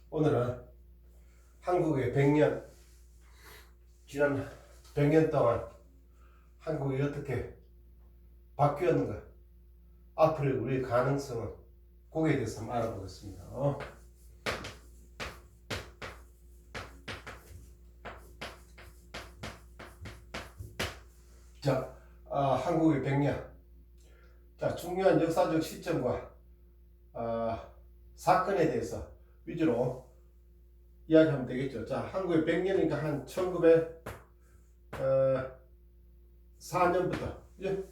오늘은 한국의 100년, 지난 100년 동안 한국이 어떻게 바뀌었는가, 앞으로의 우리의 가능성은, 거기에 대해서 한번 알아보겠습니다. 자, 한국의 100년. 자, 중요한 역사적 시점과 사건에 대해서 위주로 이야기하면 되겠죠. 자, 한국의 100년이니까 한 1904년부터, 그죠?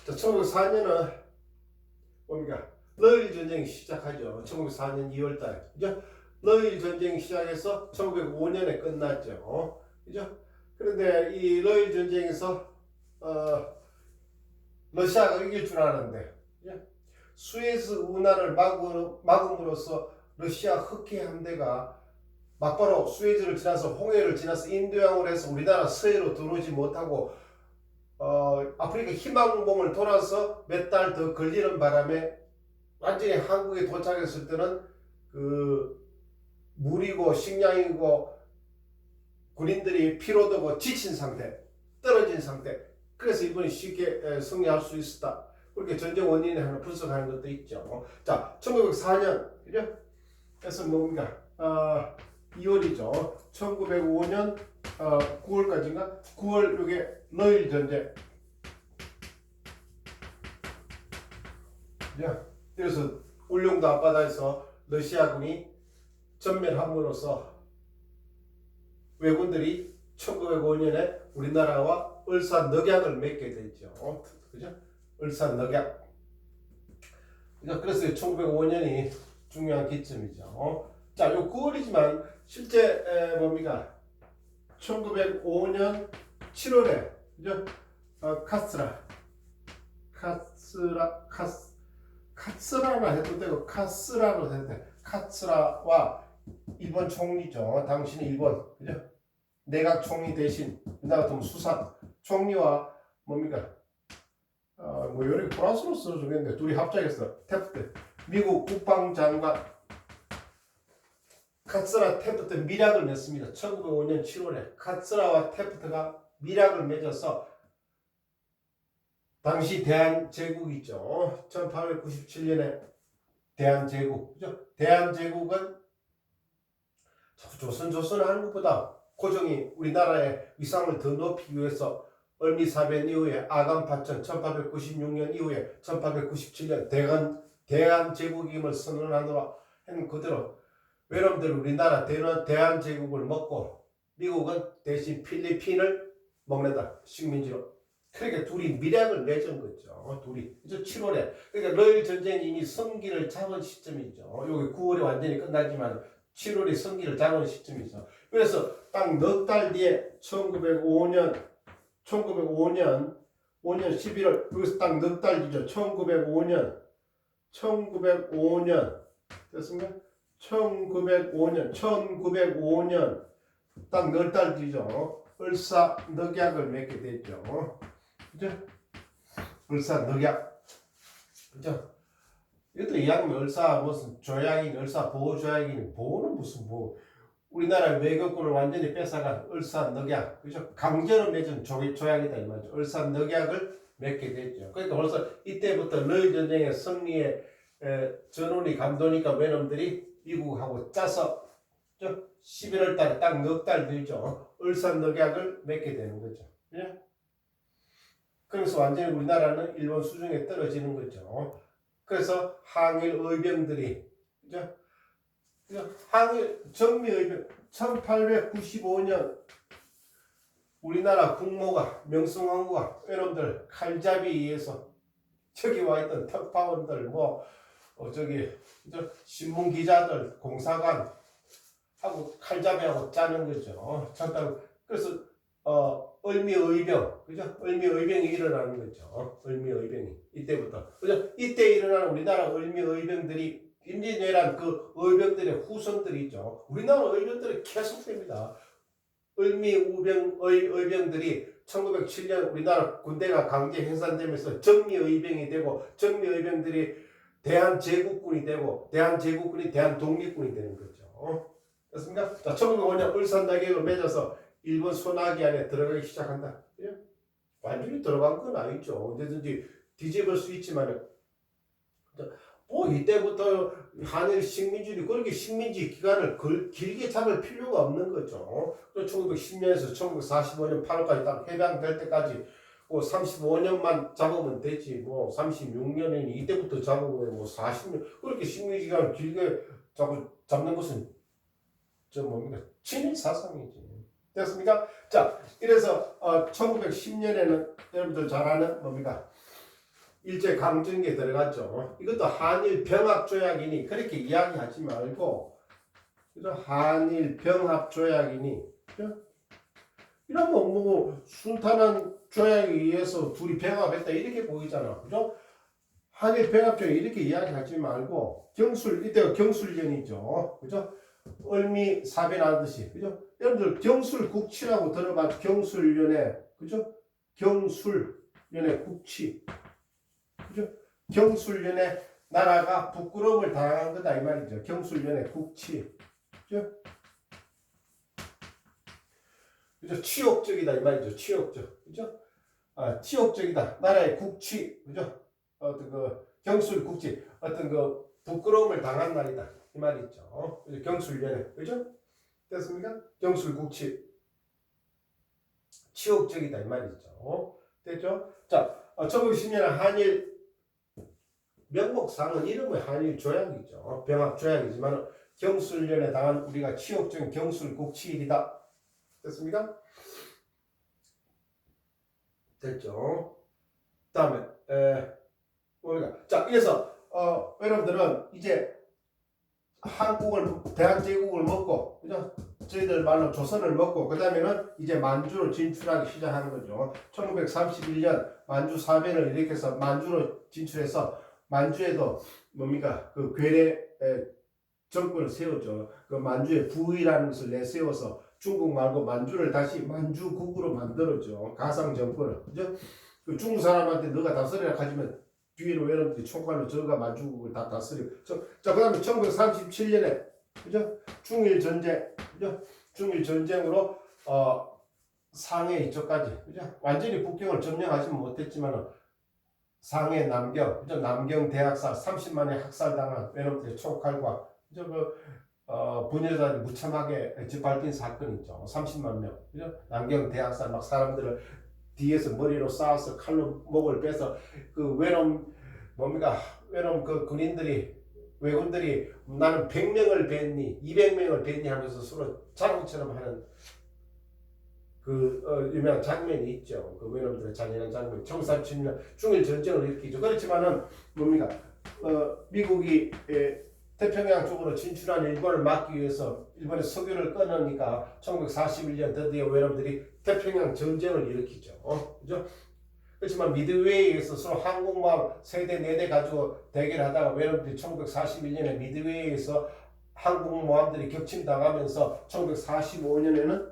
자, 1904년은 뭡니까? 러일 전쟁이 시작하죠. 1904년 2월달, 그죠? 러일 전쟁이 시작해서 1905년에 끝났죠. 그죠? 그런데 이 러일 전쟁에서 러시아가 이길 줄 알았는데, 그죠? 수에즈 운하를 막음으로써 러시아 흑해 함대가 막바로 수에즈를 지나서 홍해를 지나서 인도양으로 해서 우리나라 서해로 들어오지 못하고 아프리카 희망봉을 돌아서 몇 달 더 걸리는 바람에 완전히 한국에 도착했을 때는 그 물이고 식량이고 군인들이 피로되고 지친 상태, 떨어진 상태. 그래서 이번에 쉽게 승리할 수 있었다. 그렇게 전쟁 원인을 하나 분석하는 것도 있죠. 자, 1904년, 그죠? 그래서 뭡니까? 2월이죠. 1905년 9월까지인가? 9월 요게 러일 전쟁. 그죠? 그래서 울릉도 앞바다에서 러시아군이 전멸함으로써 왜군들이 1905년에 우리나라와 을사늑약을 맺게 되죠. 그죠? 을사늑약. 그래서 1905년이 중요한 기점이죠. 자, 요 9월이지만 실제 뭡니까? 1905년 7월에 그죠? 카츠라라 해도 되고 카스라로 해도 돼. 카츠라와 일본 총리죠. 당신이 일본, 그죠? 내각 총리 대신 우리나라 같으면 수상 총리와 뭡니까? 뭐 요리 프랑스로 써주겠는데 둘이 합작해서 태프트 미국 국방장관 카츠라 태프트 밀약을 맺습니다. 1905년 7월에 카츠라와 태프트가 밀약을 맺어서 당시 대한제국이죠. 1897년에 대한제국, 그죠? 대한제국은 조선 하는 것보다 고종이 우리나라의 위상을 더 높이기 위해서 을미사변 이후에 아간파천 1896년 이후에 1897년 대한제국임을 선언하노라 했는 그대로 외놈들 우리나라 대한제국을 먹고 미국은 대신 필리핀을 먹는다. 식민지로. 그러니까 둘이 밀약을 맺은 거죠. 둘이. 7월에. 그러니까 러일 전쟁이 이미 성기를 잡은 시점이죠. 여기 9월에 완전히 끝나지만 7월이 성기를 잡은 시점이죠. 그래서 딱 넉 달 뒤에 1905년 5년 11월 여기서 딱 넉 달 뒤죠. 1905년 됐습니까? 1905년 딱 넉 달 뒤죠. 을사늑약을 맺게 됐죠. 그죠? 을사늑약. 그죠? 이것도 이야기하면 을사 무슨 조약인, 을사 보호 조약인, 보호는 무슨 뭐 우리나라 외교권을 완전히 뺏어간 을사늑약, 그죠? 강제로 맺은 조약이다 이 말이죠. 을사늑약을 맺게 됐죠. 그러니까 벌써 이때부터 러일 전쟁의 승리에 전운이 감도니까 외놈들이 미국하고 짜서 11월 달에 딱 넉 달 뒤죠. 을사늑약을 맺게 되는 거죠. 그죠? 그래서 완전히 우리나라는 일본 수중에 떨어지는 거죠. 그래서 항일 의병들이, 그죠? 항일 정미의병 1895년 우리나라 국모가 명성황후가 여러분들 칼잡이에 의해서 저기 와 있던 특파원들 신문 기자들 공사관 하고 칼잡이하고 짜는 거죠. 그래서 을미의병, 그죠? 을미의병이 일어나는 거죠. 을미의병이 이때부터, 그죠? 이때 일어나는 우리나라 을미의병들이 임진왜란 그 의병들의 후손들이 있죠. 우리나라 의병들이 계속됩니다. 의병들이 1907년 우리나라 군대가 강제 해산되면서 정미의병이 되고 정미의병들이 대한제국군이 되고 대한제국군이 대한독립군이 되는 거죠. 됐습니까? 자, 1905년 울산다격을 맺어서 일본 소나기 안에 들어가기 시작한다. 예? 완전히 들어간 건 아니죠. 언제든지 뒤집을 수 있지만 뭐 이때부터 한일 식민지들이 그렇게 식민지 기간을 길게 잡을 필요가 없는 거죠. 1910년에서 1945년 8월까지 딱 해방될 때까지 35년만 잡으면 되지. 36년이니 이때부터 잡으면 40년 그렇게 식민지 기간을 길게 잡는 것은 친일 사상이지. 됐습니까? 자, 이래서 1910년에는 여러분들 잘 아는 일제 강점기에 들어갔죠. 이것도 한일 병합 조약이니 그렇게 이야기하지 말고 한일 병합 조약이니 이러면 순탄한 조약에 의해서 둘이 병합했다 이렇게 보이잖아. 그죠? 한일 병합 조약 이렇게 이야기하지 말고 이때가 경술련이죠. 그죠? 을미 사변하듯이 그죠? 여러분들 경술국치라고 들어봤 경술련의 그죠? 경술련의 국치 그죠? 경술련의 나라가 부끄러움을 당한 거다 이 말이죠. 경술련의 국치 그죠? 그죠? 치욕적이다 이 말이죠. 치욕적 그죠? 치욕적이다 나라의 국치 그죠? 어떤 경술 국치 어떤 부끄러움을 당한 날이다 이 말이죠. 경술련의 그죠? 됐습니까? 경술국치 치욕적이다 이 말이죠. 됐죠? 자, 1910년 한일 명목상은 이름은 한일 조약이죠. 병합 조약이지만 경술련에 당한 우리가 치욕적인 경술국치일이다. 됐습니까? 됐죠? 다음에 자, 그래서 여러분들은 이제 대한제국을 먹고, 그죠? 저희들 말로 조선을 먹고, 그 다음에는 이제 만주로 진출하기 시작하는 거죠. 1931년 만주 사변을 일으켜서 만주로 진출해서, 만주에도 그 괴뢰 정권을 세웠죠. 그 만주에 부의라는 것을 내세워서 중국 말고 만주를 다시 만주국으로 만들었죠. 가상 정권을. 그죠? 그 중국 사람한테 너가 다스리라 하지만 뒤로 여러분들이 총괄로 저가 만주국을 다 다스리고. 자, 그 다음에 1937년에, 그죠? 중일 전쟁, 그죠? 중일 전쟁으로, 상해 이쪽까지, 그죠? 완전히 북경을 점령하지는 못했지만, 상해 남경, 그죠? 남경 대학살, 30만에 학살당한 여러분들의 총칼과, 그죠? 부녀자들이 무참하게 짓밟힌 사건이죠. 30만 명, 그죠? 남경 대학살, 막 사람들을 뒤에서 머리로 쏴서 칼로 목을 빼서 외놈 왜군들이 나는 100명을 뵀니 200명을 뵀니 하면서 서로 자랑처럼 하는 유명한 장면이 있죠. 그 외놈들의 잔인한 장면. 1937년 중일 전쟁을 일으키죠. 그렇지만은 미국이 태평양 쪽으로 진출한 일본을 막기 위해서 일본의 석유를 끊으니까 1941년 드디어 외놈들이 태평양 전쟁을 일으키죠. 그죠? 그렇지만 미드웨이에서 서로 항공모함 세대 4대 가지고 대결하다가 외놈들이 1941년에 미드웨이에서 항공모함들이 격침당하면서 1945년에는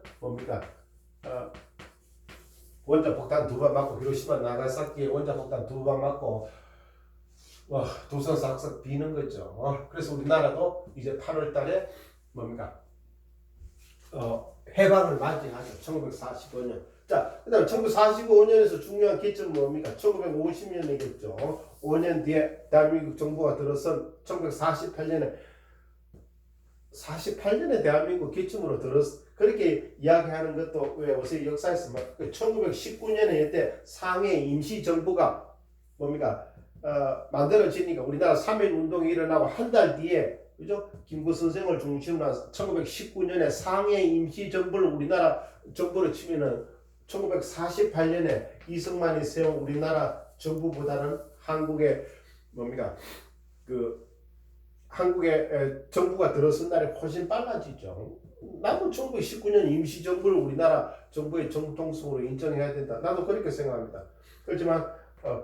원자폭탄 2방 맞고 히로시마 나가사키에 원자폭탄 2방 맞고 도선 싹싹 비는 거죠. 그래서 우리나라도 이제 8월달에 해방을 맞이하죠. 1945년. 자, 그 다음에 1945년에서 중요한 기점은 1950년이겠죠. 5년 뒤에 대한민국 정부가 들어선 1948년에 대한민국 기점으로 그렇게 이야기하는 것도 왜 요새 역사에서 1919년에 이때 상해 임시정부가 만들어지니까 우리나라 3.1운동이 일어나고 한 달 뒤에 그죠? 김구 선생을 중심으로 1919년에 상해 임시정부를 우리나라 정부로 치면은 1948년에 이승만이 세운 우리나라 정부보다는 한국의 한국의 정부가 들어선 날이 훨씬 빨라지죠. 나도 1919년 임시정부를 우리나라 정부의 정통성으로 인정해야 된다. 나도 그렇게 생각합니다. 그렇지만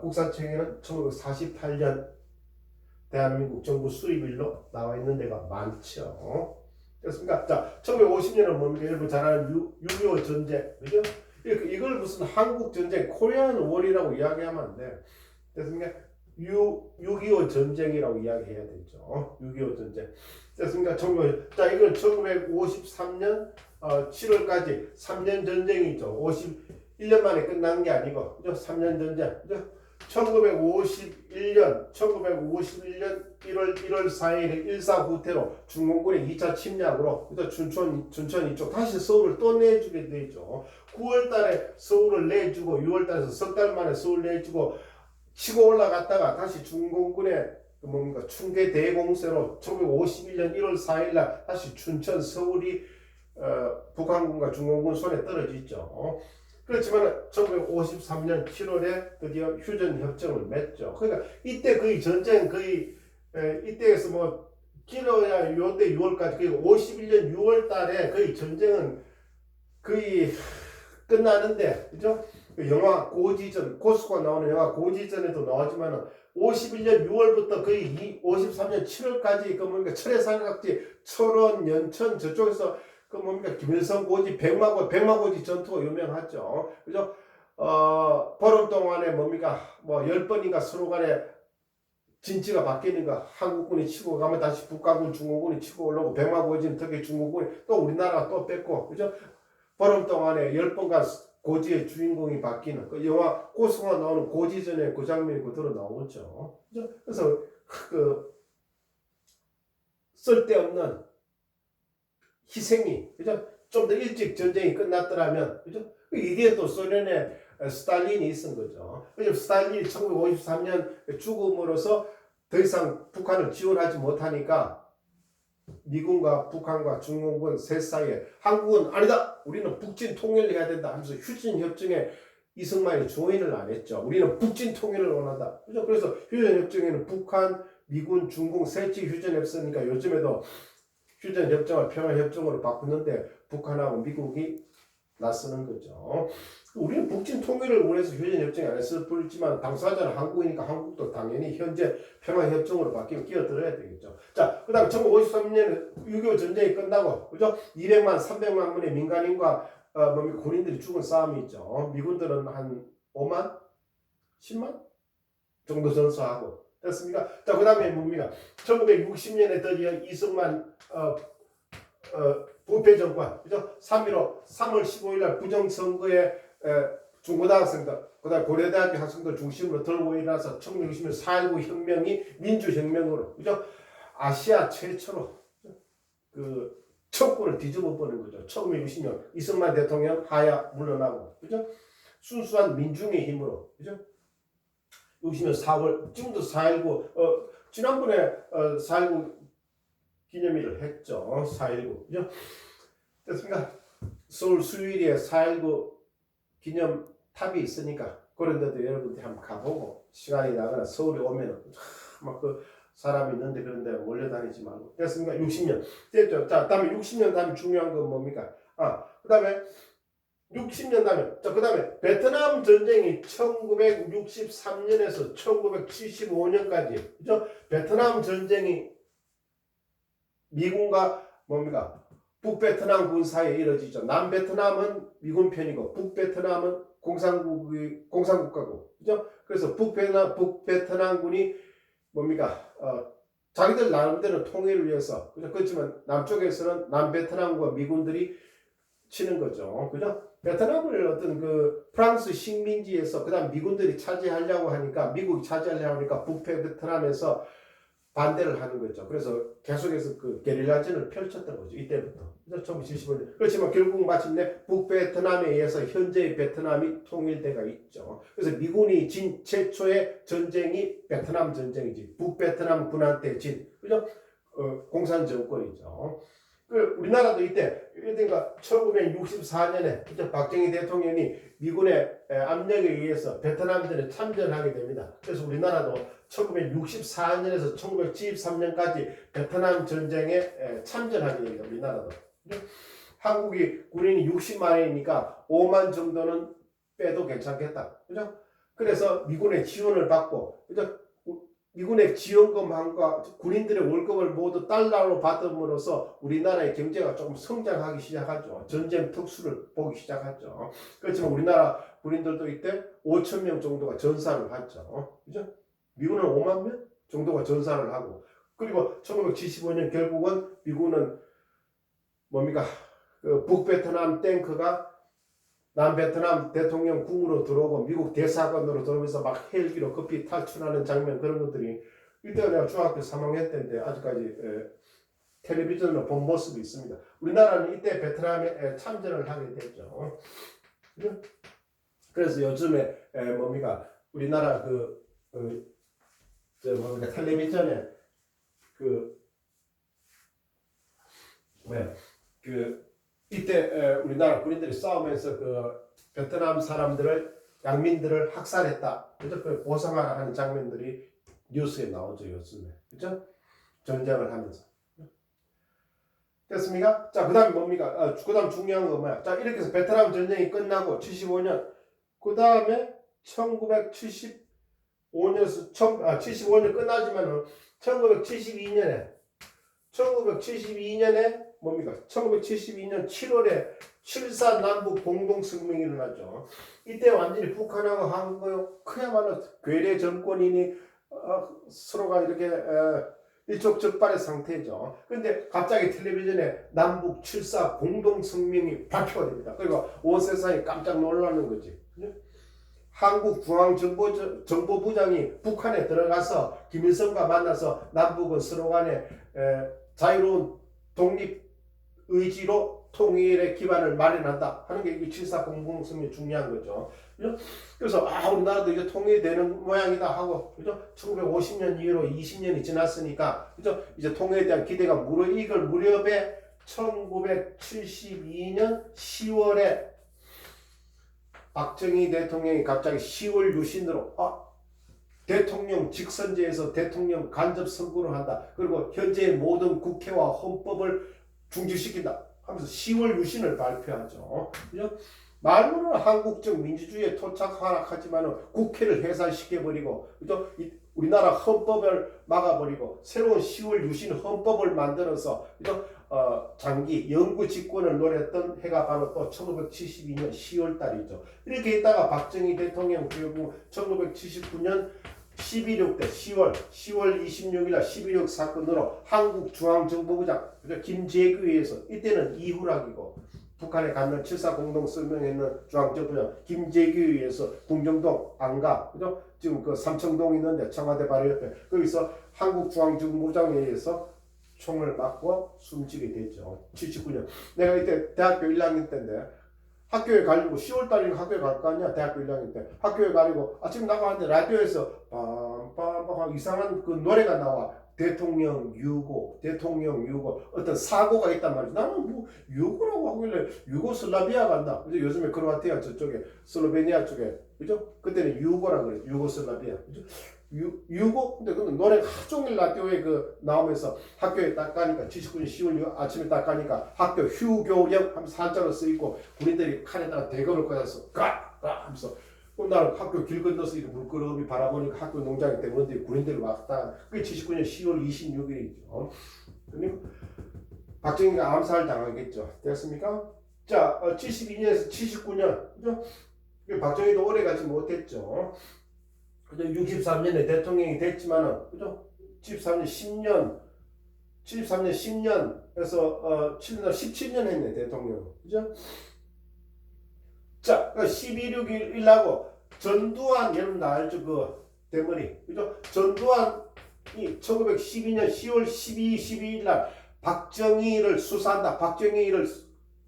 국사청에는 1948년 대한민국 정부 수립일로 나와 있는 데가 많죠. 그렇습니까? 자, 1950년은 여러분 잘 아는 6.25 전쟁, 그죠? 이걸 무슨 한국 전쟁, 코리안 월이라고 이야기하면 안 돼. 됐습니까? 6.25 전쟁이라고 이야기해야 되죠. 6.25 전쟁. 됐습니까? 자, 이건 1953년 7월까지 3년 전쟁이죠. 51년 만에 끝난 게 아니고, 그죠? 3년 전쟁. 그죠? 1951년 1월 4일에 1.4 중공군의 2차 침략으로 춘천 이쪽 다시 서울을 또 내주게 되죠. 9월 달에 서울을 내주고 6월 달에서 석 달 만에 서울 내주고 치고 올라갔다가 다시 중공군의 충계 대공세로 1951년 1월 4일 날 다시 춘천 서울이 북한군과 중공군 손에 떨어지죠. 그렇지만 1953년 7월에 드디어 휴전협정을 맺죠. 그러니까 이때 거의 전쟁 이때에서 뭐 길어야 요때 6월까지 거의 51년 6월 달에 거의 전쟁은 거의 끝나는데, 그죠? 영화 고지전, 고스가 나오는 영화 고지전에도 나오지만 51년 6월부터 거의 53년 7월까지 그 철의 삼각지, 철원, 연천 저쪽에서 김일성 고지, 백마고지 전투가 유명하죠. 그죠? 보름 동안에 뭐 10번인가 서로 간에 진지가 바뀌는 거, 한국군이 치고 가면 다시 북한군, 중국군이 치고 올라오고, 백마고지는 특히 중국군이 또 우리나라가 또 뺐고, 그죠? 보름 동안에 10번간 고지의 주인공이 바뀌는 그 영화 고스가 나오는 고지전에 그 장면이 그대로 나오죠. 그죠? 그래서 쓸데없는 희생이, 그죠? 좀 더 일찍 전쟁이 끝났더라면, 그죠? 이게 또 소련의 스탈린이 있은 거죠. 그죠? 스탈린이 1953년 죽음으로써 더 이상 북한을 지원하지 못하니까 미군과 북한과 중공군 셋 사이에 한국은 아니다! 우리는 북진 통일을 해야 된다 하면서 휴전협정에 이승만이 조인을 안 했죠. 우리는 북진 통일을 원한다. 그죠? 그래서 휴전협정에는 북한, 미군, 중공 셋이 휴전했으니까 요즘에도 휴전협정을 평화협정으로 바꾸는데 북한하고 미국이 나서는 거죠. 우리는 북진 통일을 원해서 휴전협정에 안 했을 뿐이지만 당사자는 한국이니까 한국도 당연히 현재 평화협정으로 바뀌면 끼어들어야 되겠죠. 자, 그 다음에 1953년 6.25 전쟁이 끝나고, 그죠? 200만, 300만 문의 민간인과 군인들이 죽은 싸움이 있죠. 미군들은 한 5만? 10만? 정도 전사하고. 됐습니까? 자, 그 다음에 뭡니까? 1960년에 드디어 이승만, 부패 정권, 그죠? 3.15, 3월 15일 날 부정선거에 중고등학생들, 그 다음에 고려대학교 학생들 중심으로 들고 일어나서 1960년 4.19 혁명이 민주혁명으로, 그죠? 아시아 최초로 그 정권을 뒤집어 버린 거죠. 1960년 이승만 대통령 하야 물러나고, 그죠? 순수한 민중의 힘으로, 그죠? 60년 4월, 지금도 4.19, 지난번에 4.19 기념일을 했죠. 4.19, 그죠? 됐습니까? 서울 수유리에 4.19 기념탑이 있으니까, 그런데도 여러분들이 한번 가보고, 시간이 나거나 서울에 오면, 막 사람이 있는데 그런데 몰려다니지 말고. 됐습니까? 60년. 됐죠? 자, 다음에 60년 다음에 중요한 건 뭡니까? 그 다음에 60년 다음에, 자, 그 다음에 베트남 전쟁이 1963년에서 1975년까지, 그죠? 베트남 전쟁이 미군과 북베트남군 사이에 이루어지죠. 남베트남은 미군 편이고 북베트남은 공산국가고, 그죠? 그래서 북베트남군이 자기들 나름대로 통일을 위해서, 그죠? 그렇지만 남쪽에서는 남베트남과 미군들이 치는 거죠. 그죠? 베트남을 어떤 프랑스 식민지에서 그다음 미군들이 차지하려고 하니까, 미국이 차지하려고 하니까 북베트남에서 반대를 하는 거죠. 그래서 계속해서 게릴라전을 펼쳤던 거죠. 이때부터. 1975년. 그렇지만 결국 마침내 북베트남에 의해서 현재의 베트남이 통일돼가 있죠. 그래서 미군이 진 최초의 전쟁이 베트남 전쟁이지. 북베트남 군한테 진, 그죠? 공산 정권이죠. 우리나라도 이때, 그러니까 1964년에 박정희 대통령이 미군의 압력에 의해서 베트남전에 참전하게 됩니다. 그래서 우리나라도 1964년에서 1973년까지 베트남 전쟁에 참전하게 됩니다. 우리나라도. 한국이 군인이 60만이니까 5만 정도는 빼도 괜찮겠다. 그죠? 그래서 미군의 지원을 받고, 그죠? 미군의 지원금과 군인들의 월급을 모두 달러로 받음으로써 우리나라의 경제가 조금 성장하기 시작하죠. 전쟁 특수를 보기 시작하죠. 그렇지만 우리나라 군인들도 이때 5천 명 정도가 전사를 하죠. 그죠? 미군은 5만 명 정도가 전사를 하고 그리고 1975년 결국은 미군은 뭡니까? 그 북베트남 탱크가 남베트남 대통령 궁으로 들어오고 미국 대사관으로 들어오면서 막 헬기로 급히 탈출하는 장면 그런 것들이 이때가 내가 중학교 3학년 때인데 아직까지 텔레비전으로 본 모습이 있습니다. 우리나라는 이때 베트남에 참전을 하게 됐죠. 그래서 요즘에 뭡니까 우리나라 뭡니까 텔레비전에 이때 우리나라 군인들이 싸우면서 베트남 사람들을 양민들을 학살했다. 그죠? 그 보상하는 장면들이 뉴스에 나오죠 요즘에. 그죠? 전쟁을 하면서. 됐습니까? 자, 그 다음에 뭡니까? 그 다음 중요한 건 뭐야? 자, 이렇게 해서 베트남 전쟁이 끝나고 75년, 그 다음에 75년 끝나지만은 1972년에 뭡니까? 1972년 7월에 7.4 남북 공동성명이 일어났죠. 이때 완전히 북한하고 한국 그야말로 괴뢰 정권이니 서로가 이렇게 일촉즉발의 상태죠. 그런데 갑자기 텔레비전에 남북 7.4 공동성명이 발표가 됩니다. 그리고 온 세상이 깜짝 놀라는 거지. 한국중앙정보부장이 북한에 들어가서 김일성과 만나서 남북은 서로 간에 자유로운 독립 의지로 통일의 기반을 마련한다 하는 게 이 7.4 공동성명이 중요한 거죠. 그래서 우리나라도 이제 통일되는 모양이다 하고 그죠? 1950년 이후로 20년이 지났으니까 그죠? 이제 통일에 대한 기대가 무르익을 무렵에 1972년 10월에 박정희 대통령이 갑자기 10월 유신으로 대통령 직선제에서 대통령 간접 선거를 한다. 그리고 현재의 모든 국회와 헌법을 중지시킨다 하면서 10월 유신을 발표하죠. 그죠? 말로는 한국적 민주주의에 토착하락하지만 국회를 해산시켜버리고 그죠? 우리나라 헌법을 막아버리고 새로운 10월 유신 헌법을 만들어서 그죠? 장기 영구 집권을 노렸던 해가 바로 또 1972년 10월 달이죠. 이렇게 있다가 박정희 대통령 결국 1979년 12.6 때 10월 26일 날 12.6 사건으로 한국중앙정보부장 김재규에 의해서 이때는 이후락이고 북한에 갖는 7.4 공동성명에 있는 중앙정보부장 김재규에 의해서 궁정동 안가 그죠? 지금 그 삼청동 있는데 청와대 바로 옆에 거기서 한국중앙정보부장에 의해서 총을 맞고 숨지게 됐죠. 79년. 내가 이때 대학교 1학년 때인데 학교에 가려고 10월달이면 학교에 갈 거 아니야. 대학교 1학년 때 학교에 가려고 아침 나가는데 라디오에서 빰빰빰 이상한 그 노래가 나와. 대통령 유고 어떤 사고가 있단 말이야. 나는 뭐 유고라고 하길래 유고슬라비아 간다. 그죠? 요즘에 크로아티아 저쪽에 슬로베니아 쪽에 그죠? 그때는 유고라 그래. 유고슬라비아. 그죠? 유고 근데 노래가 하종일 라디오에 나오면서 학교에 딱 가니까 79년 10월 아침에 딱 가니까 학교 휴교령 하면서 한자로 쓰이고 군인들이 칼에다가 대검을 꽂아서 가 하면서 나는 학교 길 건너서 이렇게 물끄러미 바라보니까 학교 농장에 대원들이 군인들이 왔다. 그게 79년 10월 26일이죠. 그러니까 박정희가 암살 당하겠죠. 됐습니까? 자, 72년에서 79년 그죠? 박정희도 오래 가지 못했죠. 63년에 대통령이 됐지만은 그죠? 73년 10년에서 17년 했네 대통령 그죠? 자, 12.6일 하고 전두환 여러분 알죠? 그 대머리 그죠? 전두환이 1912년 10월 12일 날 박정희를 수사한다. 박정희를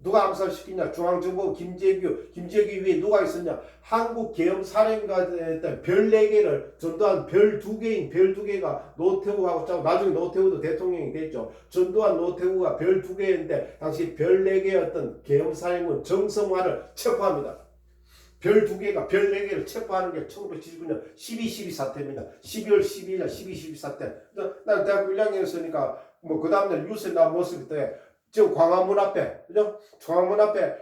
누가 암살시키냐? 중앙정보 김재규 위에 누가 있었냐? 한국 계엄사령관에 별 4개를 전두환 별 2개인 별 2개가 노태우하고 짜고 나중에 노태우도 대통령이 됐죠. 전두환 노태우가 별 2개인데 당시 별 4개였던 계엄사령관 정성화를 체포합니다. 별 2개가 별 4개를 체포하는 게 1979년 12.12 사태입니다. 12월 12일 날 12.12 사태. 나는 대학교 1학년이었으니까 뭐 그 다음날 뉴스에 나온 모습이 때 지금 광화문 앞에, 그죠? 광화문 앞에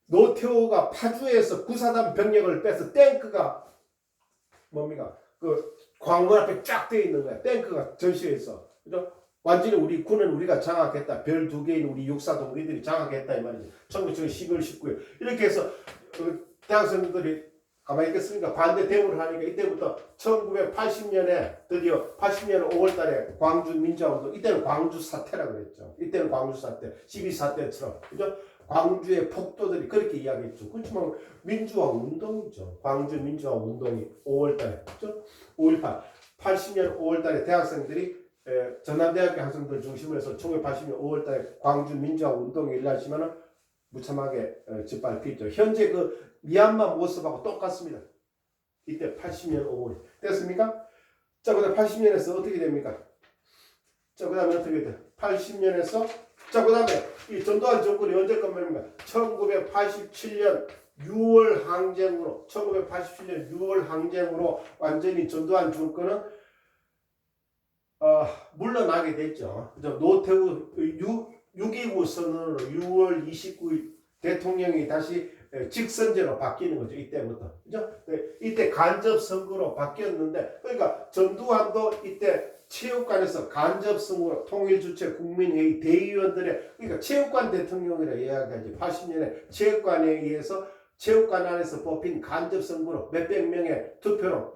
노태우가 파주에서 구사단 병력을 빼서 탱크가 뭡니까? 광화문 앞에 쫙 되어 있는 거야. 탱크가 전시해서, 그죠? 완전히 우리 군은 우리가 장악했다. 별 2개인 우리 육사동 우리들이 장악했다 이 말이지. 1912월 19일 이렇게 해서 대학생들이 가만히 있겠습니까? 반대 대우를 하니까 이때부터 1980년에 드디어 80년 5월달에 광주 민주화운동, 이때는 광주 사태라고 그랬죠. 이때는 광주 사태, 12사태처럼 그죠? 광주의 폭도들이 그렇게 이야기했죠. 그렇지만 민주화 운동이죠. 광주 민주화 운동이 5월달에 그죠? 5.18 80년 5월달에 대학생들이 전남대학교 학생들 중심으로 해서 1980년 5월달에 광주 민주화 운동이 일어나지만은 무참하게 짓밟히죠. 현재 그 미얀마 모습하고 똑같습니다. 이때 80년 5월 됐습니까? 자, 그 다음 80년에서 어떻게 됩니까? 자, 그 다음에 어떻게 돼? 80년에서 자, 그 다음에 이 전두환 정권이 언제 끝납니까? 1987년 6월 항쟁으로 1987년 6월 항쟁으로 완전히 전두환 정권은 물러나게 됐죠. 노태우 6.29 선언으로 6월 29일 대통령이 다시 직선제로 바뀌는 거죠. 이때부터. 그죠? 이때 간접 선거로 바뀌었는데, 그러니까 전두환도 이때 체육관에서 간접 선거로 통일주체 국민회의 대의원들의, 그러니까 체육관 대통령이라 이야기하지. 80년에 체육관에 의해서 체육관 안에서 뽑힌 간접 선거로 몇백 명의 투표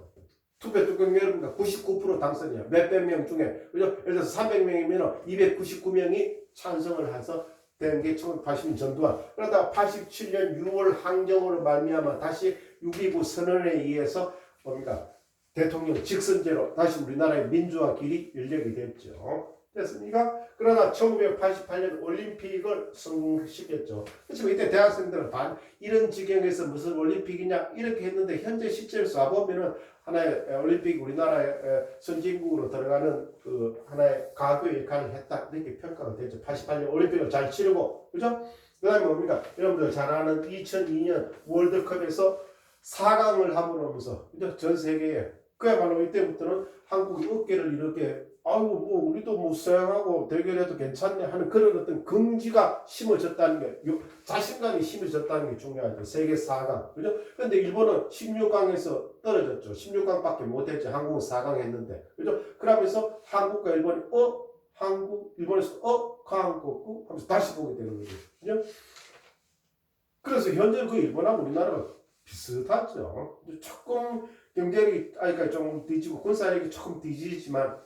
뚜껑 열으니까 99% 당선이야. 몇백 명 중에. 그죠? 예를 들어서 300명이면 299명이 찬성을 해서 된 게 1980년 전두환. 그러다가 87년 6월 항쟁으로 말미암아 다시 6.29 선언에 의해서 뭡니까? 대통령 직선제로 다시 우리나라의 민주화 길이 열리게 됐죠. 됐습니까? 그러나 1988년 올림픽을 성공시켰죠. 그렇지만 이때 대학생들은 이런 지경에서 무슨 올림픽이냐 이렇게 했는데 현재 시점에서 와보면은 하나의 올림픽 우리나라의 선진국으로 들어가는 그 하나의 가교의 역할을 했다 이렇게 평가가 됐죠. 88년 올림픽을 잘 치르고 그죠? 그 다음에 뭡니까? 여러분들 잘 아는 2002년 월드컵에서 4강을 함으로써 그죠? 전 세계에 그야말로 이때부터는 한국이 어깨를 이렇게 아이고 뭐 우리도 뭐 수영하고 대결해도 괜찮네 하는 그런 어떤 긍지가 심어졌다는 게 자신감이 심어졌다는 게 중요하죠. 세계 4강 그죠? 근데 일본은 16강에서 떨어졌죠. 16강밖에 못했죠. 한국은 4강 했는데 그죠? 그러면서 한국과 일본이 일본에서 한국 하면서 다시 보게 되는 거죠. 그죠? 그래서 현재 그 일본하고 우리나라가 비슷하죠. 조금 경제력이 그러니까 좀 뒤지고 군사력이 조금 뒤지지만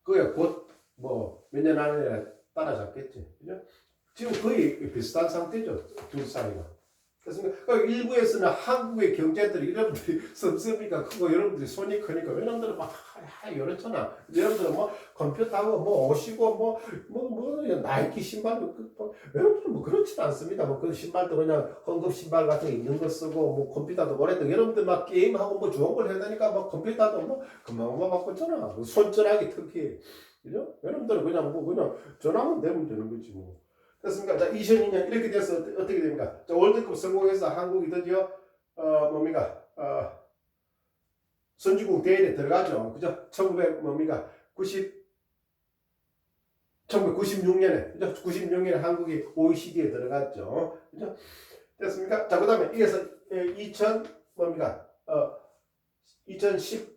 그게 곧 뭐 몇 년 안에 따라잡겠지. 그죠? 지금 거의 비슷한 상태죠. 두 사이가. 그래서 일부에서는 한국의 경제들이 여러분들이 섭섭니까 크고 여러분들이 손이 크니까 여러분들은 막 이렇잖아. 여러분들은 뭐 컴퓨터하고 뭐 오시고 뭐 나이키 신발 여러분들은 뭐 그렇지는 않습니다. 뭐 그 신발도 그냥 헌금 신발 같은 거 있는 거 쓰고 뭐 컴퓨터도 오래도 여러분들 막 게임하고 뭐 좋은 걸 해야 되니까 뭐 컴퓨터도 뭐 금방 바꿨잖아. 손전화기 특히 그죠? 여러분들은 그냥 전화만 되면 되는 거지 뭐. 됐습니까? 자, 2002년 이렇게 돼서 어떻게 됩니까? 자, 월드컵 성공해서 한국이 드디어 뭡니까? 선진국 대회에 들어가죠. 그죠? 1996년에 그죠? 96년에 한국이 OECD에 들어갔죠. 그죠? 됐습니까? 자, 그다음에 이래서 2017년이죠.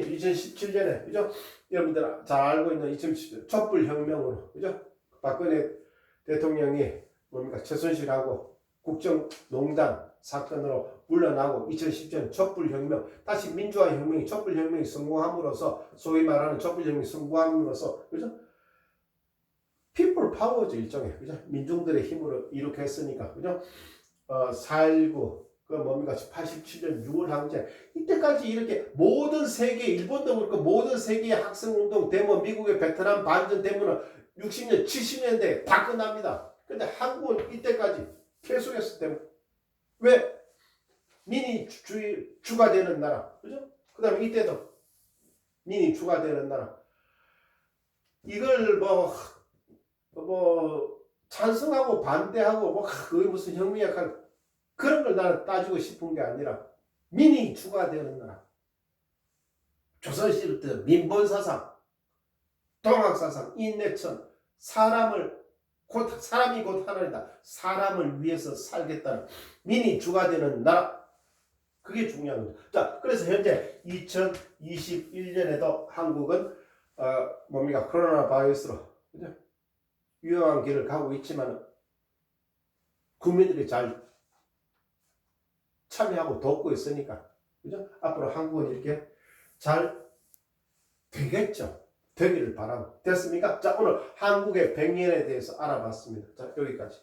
2017년에 그죠? 여러분들 잘 알고 있는 2017년 촛불혁명으로 그죠? 박근혜 대통령이 뭡니까? 최순실하고 국정농단 사건으로 물러나고 2010년 촛불혁명 다시 민주화혁명이 촛불혁명이 성공함으로써 소위 말하는 촛불혁명이 성공함으로써 그죠? 피플 파워죠 일종의 그죠? 민중들의 힘으로 이렇게 했으니까 그죠? 4.19 그 뭡니까? 87년 6월 항쟁 이때까지 이렇게 모든 세계 일본도 그렇고 모든 세계의 학생운동 데모 미국의 베트남 반전 데모는 60년 70년대 다 끝납니다. 근데 한국은 이때까지 계속했을 때 왜? 민주가 되는 나라 그죠? 그 다음에 이때도 민주가 되는 나라 이걸 찬성하고 반대하고 그게 무슨 혁명약한 그런 걸 나는 따지고 싶은 게 아니라 민주가 되는 나라. 조선시대부터 민본사상, 동학사상, 인내천, 사람이 곧 하나이다. 사람을 위해서 살겠다는 민주가 되는 나라. 그게 중요한 거죠. 자, 그래서 현재 2021년에도 한국은 뭡니까? 코로나 바이러스로 그죠? 위험한 길을 가고 있지만 국민들이 잘 참여하고 돕고 있으니까. 그죠? 앞으로 한국은 이렇게 잘 되겠죠. 되기를 바라고. 됐습니까? 자, 오늘 한국의 100년에 대해서 알아봤습니다. 자, 여기까지.